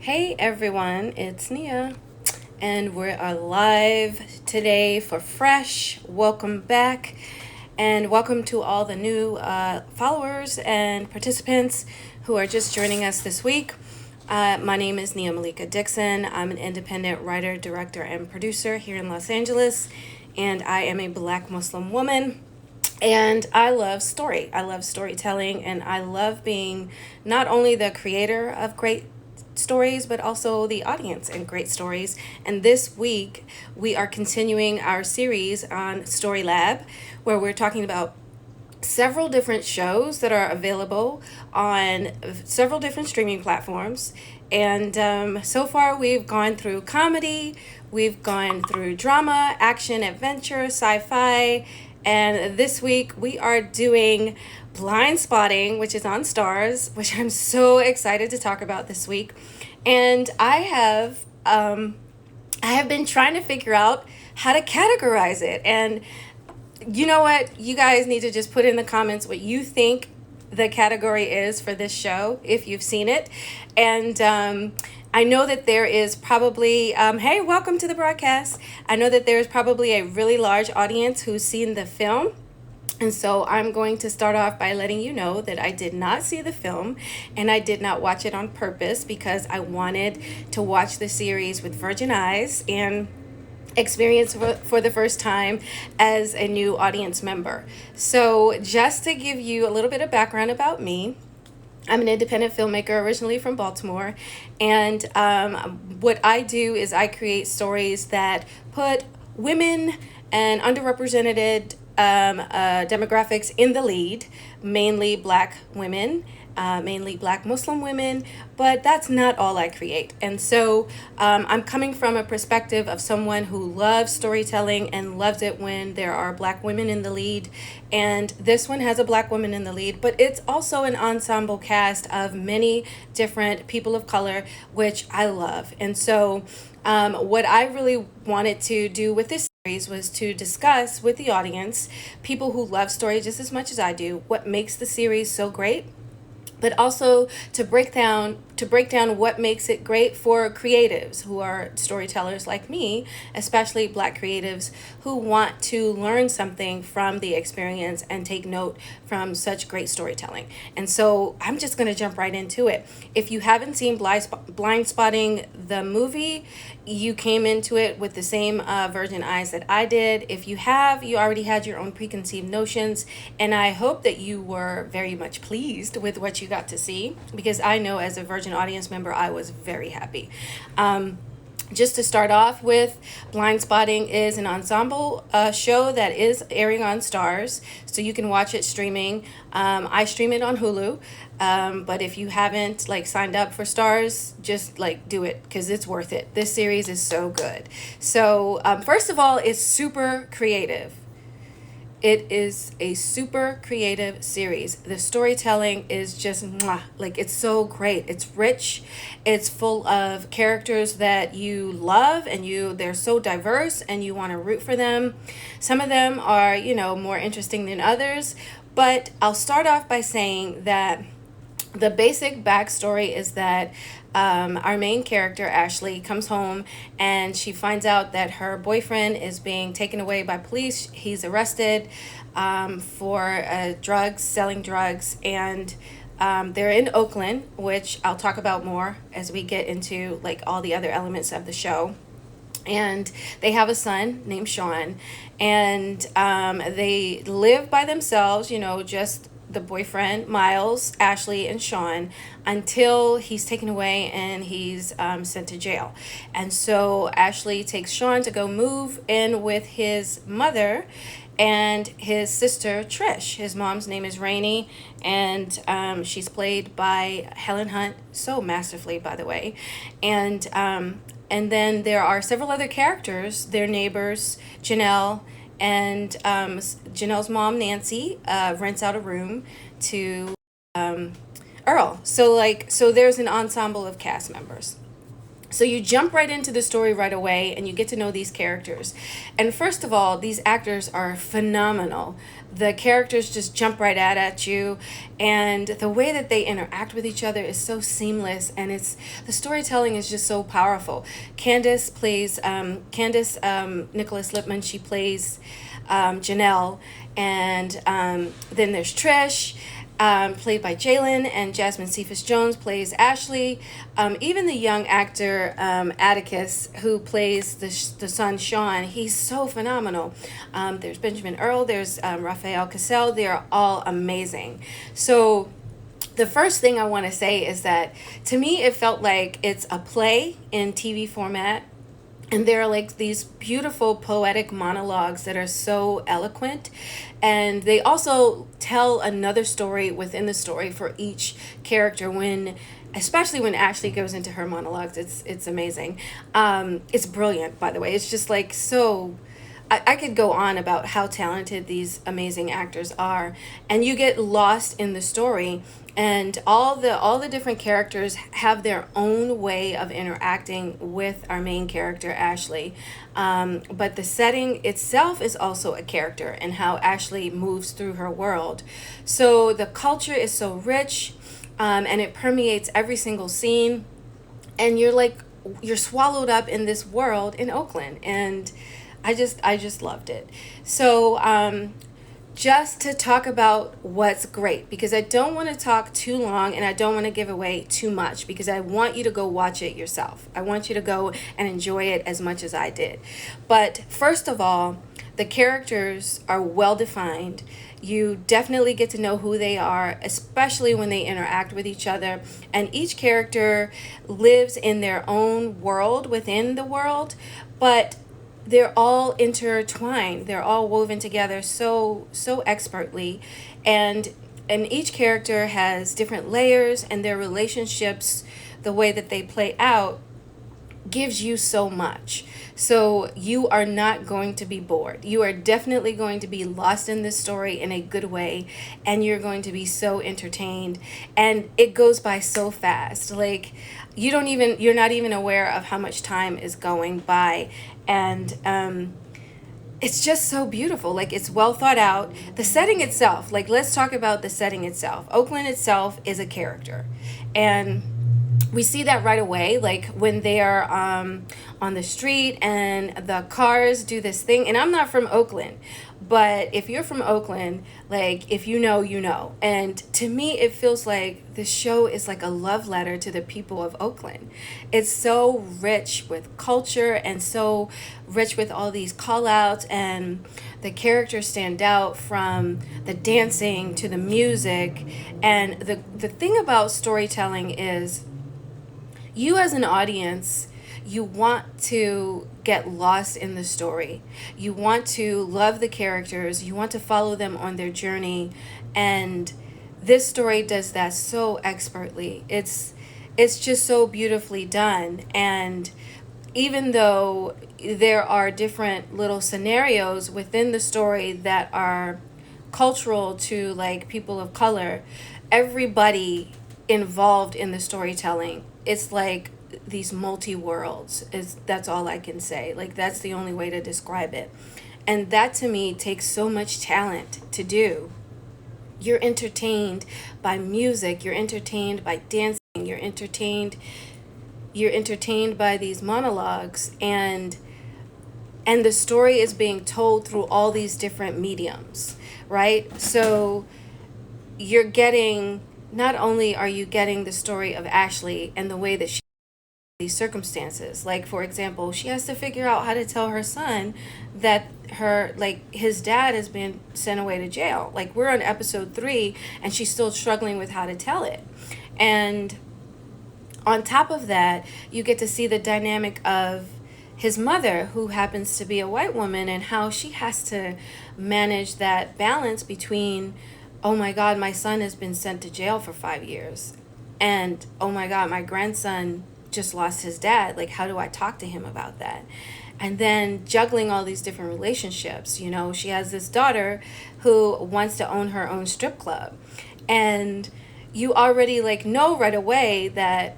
Hey everyone, it's Nia, and we are live today for Fresh. Welcome back, and welcome to all the new followers and participants who are just joining us this week. My name is Nia Malika Dixon. I'm an independent writer, director, and producer here in Los Angeles, and I am a Black Muslim woman. And I love story. I love storytelling, and I love being not only the creator of great stories, but also the audience in great stories. And this week, we are continuing our series on Story Lab, where we're talking about several different shows that are available on several different streaming platforms. And so far, we've gone through comedy, we've gone through drama, action, adventure, sci fi. And this week, we are doing Blindspotting, which is on Stars, which I'm so excited to talk about this week. And I have been trying to figure out how to categorize it. And you know what? You guys need to just put in the comments what you think the category is for this show, if you've seen it. And I know that there is probably, hey, welcome to the broadcast. I know that there's probably a really large audience who's seen the film. And so I'm going to start off by letting you know that I did not see the film, and I did not watch it on purpose because I wanted to watch the series with virgin eyes and experience for the first time as a new audience member. So just to give you a little bit of background about me, I'm an independent filmmaker originally from Baltimore, and what I do is I create stories that put women and underrepresented demographics in the lead, mainly Black women, mainly Black Muslim women, but that's not all I create. And so I'm coming from a perspective of someone who loves storytelling and loves it when there are Black women in the lead. And this one has a Black woman in the lead, but it's also an ensemble cast of many different people of color, which I love. And so what I really wanted to do with this series was to discuss with the audience, people who love story just as much as I do, what makes the series so great, but also to break down what makes it great for creatives who are storytellers like me, especially Black creatives who want to learn something from the experience and take note from such great storytelling. And so I'm just going to jump right into it. If you haven't seen Blindspotting the movie, you came into it with the same virgin eyes that I did. If you have, you already had your own preconceived notions, and I hope that you were very much pleased with what you got to see, because I know as a virgin audience member, I was very happy. Just to start off with, Blindspotting is an ensemble show that is airing on Stars, so you can watch it streaming. I stream it on Hulu, but if you haven't signed up for Stars, just do it because it's worth it. This series is so good. So first of all, it's super creative. It is a super creative series. The storytelling is just mwah, it's so great. It's rich. It's full of characters that you love, and they're so diverse and you want to root for them. Some of them are, more interesting than others, but I'll start off by saying that the basic backstory is that our main character, Ashley, comes home and she finds out that her boyfriend is being taken away by police. He's arrested for selling drugs, and they're in Oakland, which I'll talk about more as we get into all the other elements of the show. And they have a son named Sean, and they live by themselves, just the boyfriend, Miles, Ashley, and Sean, until he's taken away and he's sent to jail. And so Ashley takes Sean to go move in with his mother and his sister, Trish. His mom's name is Rainey, and she's played by Helen Hunt, so masterfully, by the way. And then there are several other characters, their neighbors, Janelle, and Janelle's mom, Nancy, rents out a room to Earl. So there's an ensemble of cast members. So you jump right into the story right away and you get to know these characters. And first of all, these actors are phenomenal. The characters just jump right at you, and the way that they interact with each other is so seamless, and it's the storytelling is just so powerful. Candace Nicholas Lipman, she plays Janelle, and then there's Trish, played by Jalen, and Jasmine Cephas Jones plays Ashley. Even the young actor Atticus, who plays the son Sean, he's so phenomenal. There's Benjamin Earl, there's Raphael Cassell. They're all amazing. So the first thing I want to say is that to me it felt like it's a play in TV format. And there are like these beautiful poetic monologues that are so eloquent. And they also tell another story within the story for each character especially when Ashley goes into her monologues. It's amazing. It's brilliant, by the way. It's just like so I could go on about how talented these amazing actors are, and you get lost in the story, and all the different characters have their own way of interacting with our main character Ashley, but the setting itself is also a character, and how Ashley moves through her world. So the culture is so rich, and it permeates every single scene, and you're swallowed up in this world in Oakland, and I just loved it. So just to talk about what's great, because I don't want to talk too long and I don't want to give away too much, because I want you to go watch it yourself. I want you to go and enjoy it as much as I did. But first of all, the characters are well defined. You definitely get to know who they are, especially when they interact with each other. And each character lives in their own world within the world, but they're all intertwined. They're all woven together so expertly, and each character has different layers, and their relationships, the way that they play out, gives you so much. So you are not going to be bored. You are definitely going to be lost in this story in a good way, and you're going to be so entertained, and it goes by so fast. Like you're not even aware of how much time is going by, and it's just so beautiful. Like, it's well thought out. The setting itself, like, let's talk about the setting itself. Oakland itself is a character, and we see that right away, like when they are on the street and the cars do this thing. And I'm not from Oakland, but if you're from Oakland, like, if you know, you know. And to me, it feels like this show is like a love letter to the people of Oakland. It's so rich with culture and so rich with all these call outs, and the characters stand out, from the dancing to the music. And the thing about storytelling is, you as an audience, you want to get lost in the story. You want to love the characters. You want to follow them on their journey. And this story does that so expertly. It's just so beautifully done. And even though there are different little scenarios within the story that are cultural to, like, people of color, everybody involved in the storytelling, it's like these multi-worlds. That's all I can say. Like, that's the only way to describe it. And that, to me, takes so much talent to do. You're entertained by music, you're entertained by dancing, you're entertained by these monologues, and the story is being told through all these different mediums, right? So you're getting, not only are you getting the story of Ashley and the way that she these circumstances, like, for example, she has to figure out how to tell her son that his dad has been sent away to jail. Like, we're on episode 3 and she's still struggling with how to tell it. And on top of that, you get to see the dynamic of his mother, who happens to be a white woman, and how she has to manage that balance between, oh my God, my son has been sent to jail for 5 years, and oh my God, my grandson just lost his dad. Like, how do I talk to him about that? And then juggling all these different relationships. You know, she has this daughter who wants to own her own strip club, and you already, like, know right away that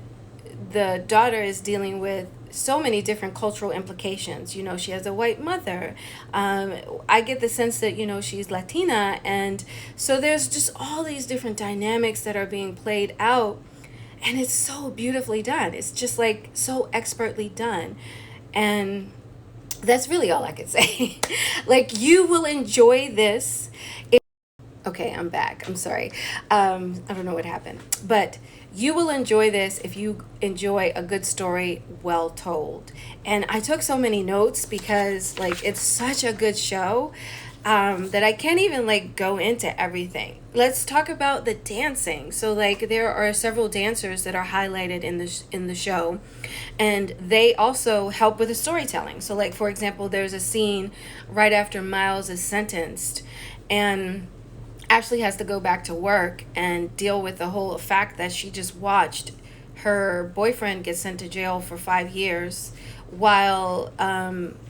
the daughter is dealing with so many different cultural implications. You know, she has a white mother. I get the sense that, you know, she's Latina. And so there's just all these different dynamics that are being played out. And it's so beautifully done. It's just like so expertly done. And that's really all I could say. Like, you will enjoy this. Okay, I'm back. I'm sorry. I don't know what happened. But you will enjoy this if you enjoy a good story well told. And I took so many notes because, like, it's such a good show that I can't even, like, go into everything. Let's talk about the dancing. So, like, there are several dancers that are highlighted in the show, and they also help with the storytelling. So, like, for example, there's a scene right after Miles is sentenced, and Ashley has to go back to work and deal with the whole fact that she just watched her boyfriend get sent to jail for 5 years, while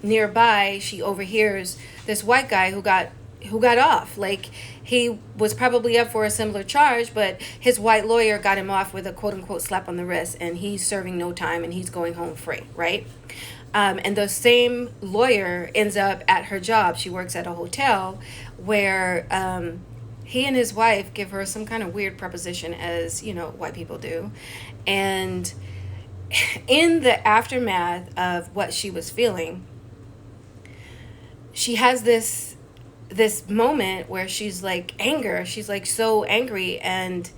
nearby she overhears this white guy who got off. Like, he was probably up for a similar charge, but his white lawyer got him off with a quote unquote slap on the wrist, and he's serving no time and he's going home free, right? And the same lawyer ends up at her job. She works at a hotel where he and his wife give her some kind of weird proposition, as, you know, white people do. And in the aftermath of what she was feeling, she has this moment where she's like anger. She's like so angry. And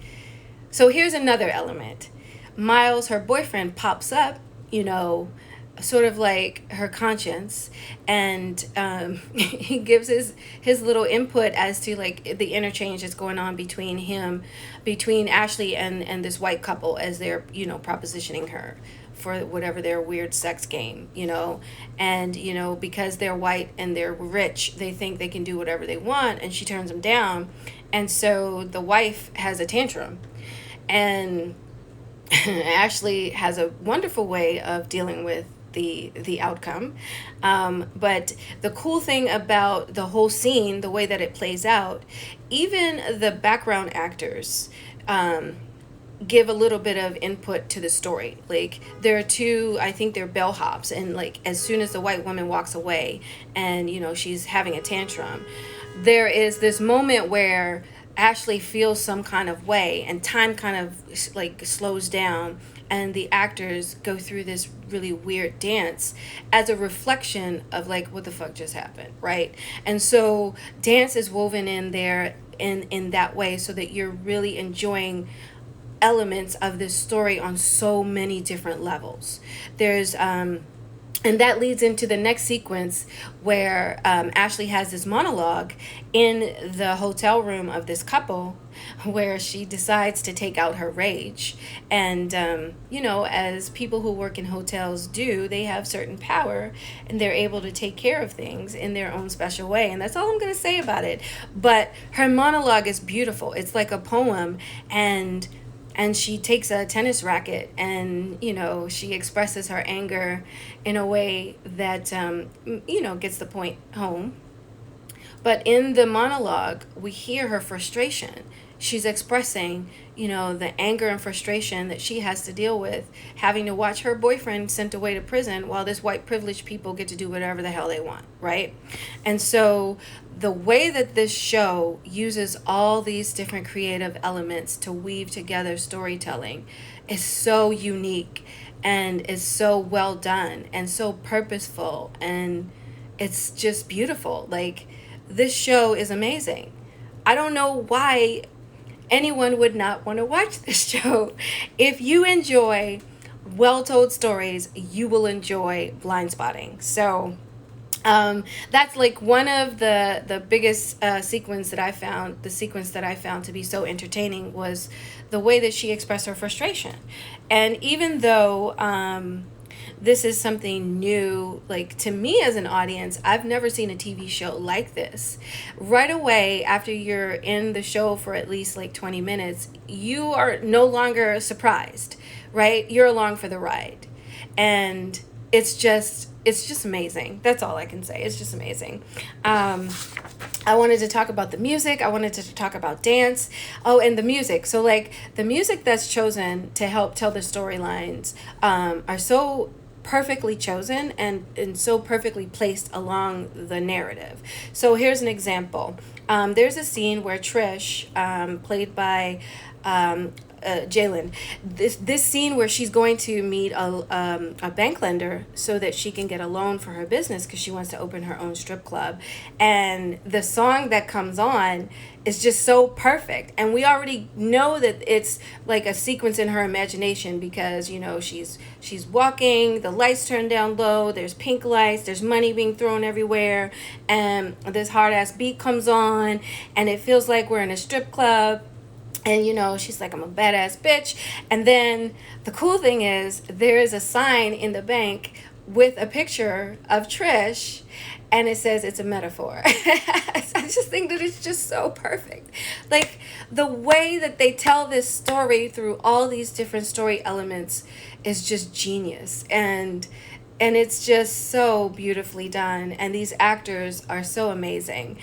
so here's another element. Miles, her boyfriend, pops up, you know, sort of like her conscience, and he gives his little input as to, like, the interchange that's going on between Ashley and this white couple, as they're, you know, propositioning her for whatever their weird sex game, you know. And, you know, because they're white and they're rich, they think they can do whatever they want, and she turns them down. And so the wife has a tantrum, and Ashley has a wonderful way of dealing with the outcome. But the cool thing about the whole scene, the way that it plays out, even the background actors give a little bit of input to the story. Like, there are two, I think they're bellhops, and, like, as soon as the white woman walks away and, you know, she's having a tantrum, there is this moment where Ashley feels some kind of way, and time kind of, like, slows down, and the actors go through this really weird dance as a reflection of, like, what the fuck just happened, right? And so dance is woven in there in that way, so that you're really enjoying elements of this story on so many different levels. There's and that leads into the next sequence where Ashley has this monologue in the hotel room of this couple, where she decides to take out her rage. And, you know, as people who work in hotels do, they have certain power, and they're able to take care of things in their own special way. And that's all I'm going to say about it. But her monologue is beautiful. It's like a poem. And she takes a tennis racket, and, you know, she expresses her anger in a way that, you know, gets the point home. But in the monologue, we hear her frustration. She's expressing, you know, the anger and frustration that she has to deal with, having to watch her boyfriend sent away to prison while this white privileged people get to do whatever the hell they want, right? And so the way that this show uses all these different creative elements to weave together storytelling is so unique, and is so well done, and so purposeful, and it's just beautiful. Like, this show is amazing. I don't know why anyone would not want to watch this show. If you enjoy well-told stories, you will enjoy Blindspotting. So that's, like, one of the biggest sequence that I found. The sequence that I found to be so entertaining was the way that she expressed her frustration. And even though this is something new, like, to me as an audience, I've never seen a TV show like this. Right away, after you're in the show for at least, like, 20 minutes, you are no longer surprised, right? You're along for the ride. And it's just it's just amazing. That's all I can say. It's just amazing. Um, I wanted to talk about the music. I wanted to talk about dance. Oh, and the music. So, like, the music that's chosen to help tell the storylines are so perfectly chosen and so perfectly placed along the narrative. So, here's an example. There's a scene where Trish, played by Jalen. This scene where she's going to meet a bank lender so that she can get a loan for her business because she wants to open her own strip club, and the song that comes on is just so perfect, and we already know that it's like a sequence in her imagination because she's walking, the lights turn down low, there's pink lights, there's money being thrown everywhere, and this hard ass beat comes on, and it feels like we're in a strip club. And she's like, I'm a badass bitch. And then the cool thing is there is a sign in the bank with a picture of Trish, and it says it's a metaphor. I just think that it's just so perfect. Like, the way that they tell this story through all these different story elements is just genius. And it's just so beautifully done, and these actors are so amazing.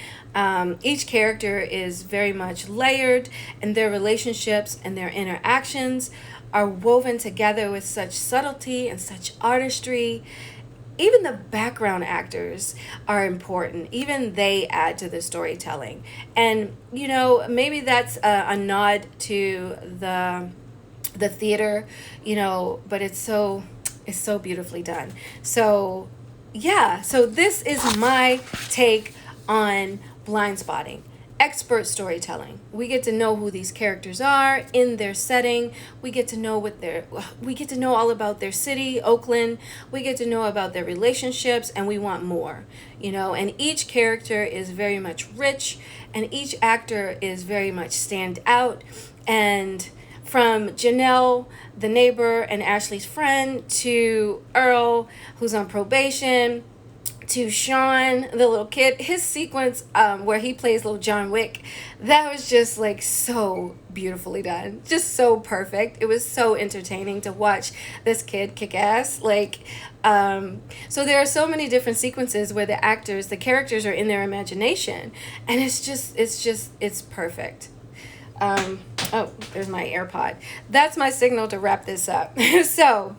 Each character is very much layered, and their relationships and their interactions are woven together with such subtlety and such artistry. Even the background actors are important. Even they add to the storytelling. And maybe that's a nod to the theater, but it's so beautifully done. So, yeah, so this is my take on Blindspotting. Expert storytelling. We get to know who these characters are in their setting. We get to know all about their city, Oakland. We get to know about their relationships, and we want more. And each character is very much rich, and each actor is very much stand out. And from Janelle, the neighbor and Ashley's friend, to Earl, who's on probation, to Sean, the little kid, his sequence where he plays little John Wick, that was just like so beautifully done, just so perfect. It was so entertaining to watch this kid kick ass. So there are so many different sequences where the characters are in their imagination, and it's perfect. Oh, there's my AirPod. That's my signal to wrap this up. So,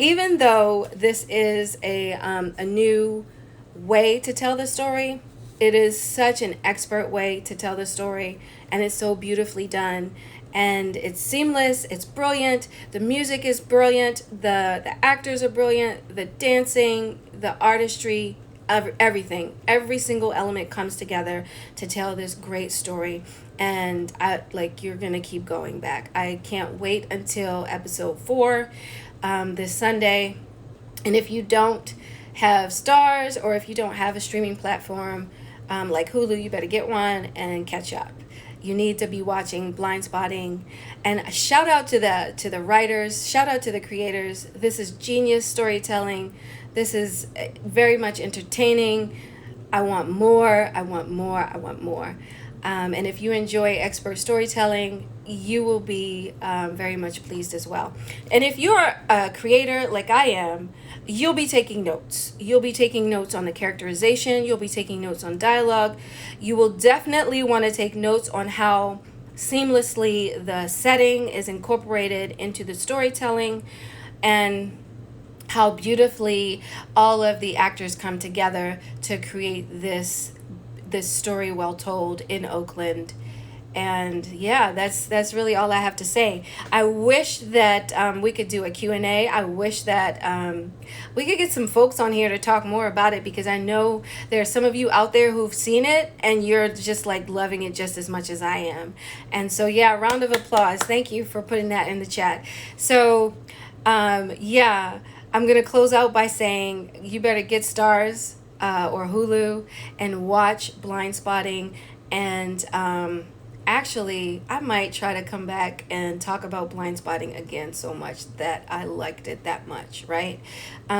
even though this is a new way to tell the story, it is such an expert way to tell the story, and it's so beautifully done, and it's seamless, it's brilliant, the music is brilliant, the actors are brilliant, the dancing, the artistry, everything, every single element comes together to tell this great story. And you're gonna keep going back. I can't wait until episode 4 this Sunday. And if you don't have Stars, or if you don't have a streaming platform like Hulu, you better get one and catch up. You need to be watching Blindspotting. And shout out to the writers, shout out to the creators. This is genius storytelling. This is very much entertaining. I want more, I want more, I want more. And if you enjoy expert storytelling, you will be very much pleased as well. And if you're a creator like I am, you'll be taking notes. You'll be taking notes on the characterization. You'll be taking notes on dialogue. You will definitely want to take notes on how seamlessly the setting is incorporated into the storytelling, and how beautifully all of the actors come together to create this story well told in Oakland. And yeah, that's really all I have to say. I wish that we could do a Q&A. I wish that we could get some folks on here to talk more about it, because I know there are some of you out there who've seen it and you're just like loving it just as much as I am. And so yeah, round of applause. Thank you for putting that in the chat. So yeah, I'm gonna close out by saying you better get Stars or Hulu and watch Blindspotting. And actually, I might try to come back and talk about Blindspotting again, so much that I liked it that much, right?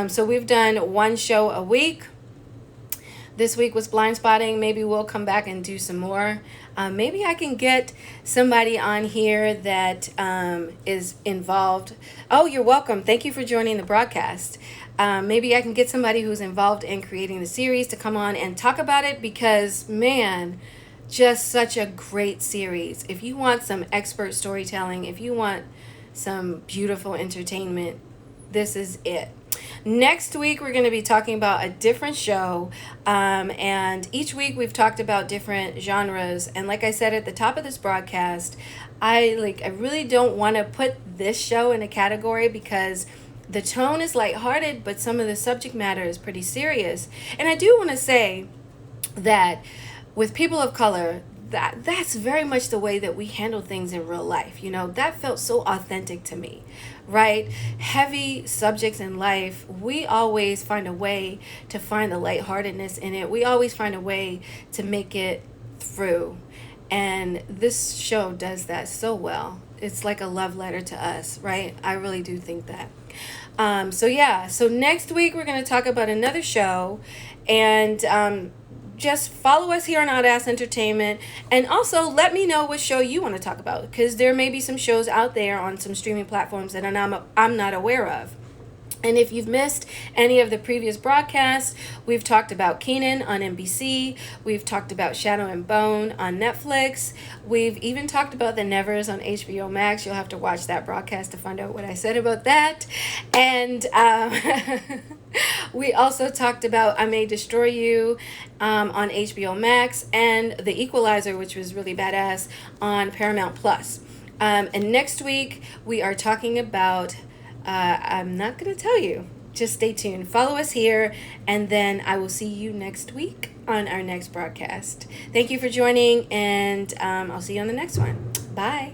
So we've done one show a week. This week was Blindspotting. Maybe we'll come back and do some more. Maybe I can get somebody on here that is involved. Oh, you're welcome. Thank you for joining the broadcast. Maybe I can get somebody who's involved in creating the series to come on and talk about it, because, man, just such a great series. If you want some expert storytelling, if you want some beautiful entertainment, this is it. Next week, we're going to be talking about a different show. And each week we've talked about different genres. And like I said at the top of this broadcast, I really don't want to put this show in a category, because the tone is lighthearted, but some of the subject matter is pretty serious. And I do want to say that with people of color, that's very much the way that we handle things in real life. That felt so authentic to me, right? Heavy subjects in life, we always find a way to find the lightheartedness in it. We always find a way to make it through. And this show does that so well. It's like a love letter to us, right? I really do think that. So next week we're going to talk about another show, and just follow us here on Oudass Entertainment, and also let me know what show you want to talk about, because there may be some shows out there on some streaming platforms that I'm not aware of. And if you've missed any of the previous broadcasts, we've talked about Kenan on NBC. We've talked about Shadow and Bone on Netflix. We've even talked about The Nevers on HBO Max. You'll have to watch that broadcast to find out what I said about that. And we also talked about I May Destroy You on HBO Max, and The Equalizer, which was really badass, on Paramount Plus. And next week, we are talking about... I'm not going to tell you. Just stay tuned. Follow us here, and then I will see you next week on our next broadcast. Thank you for joining, and I'll see you on the next one. Bye.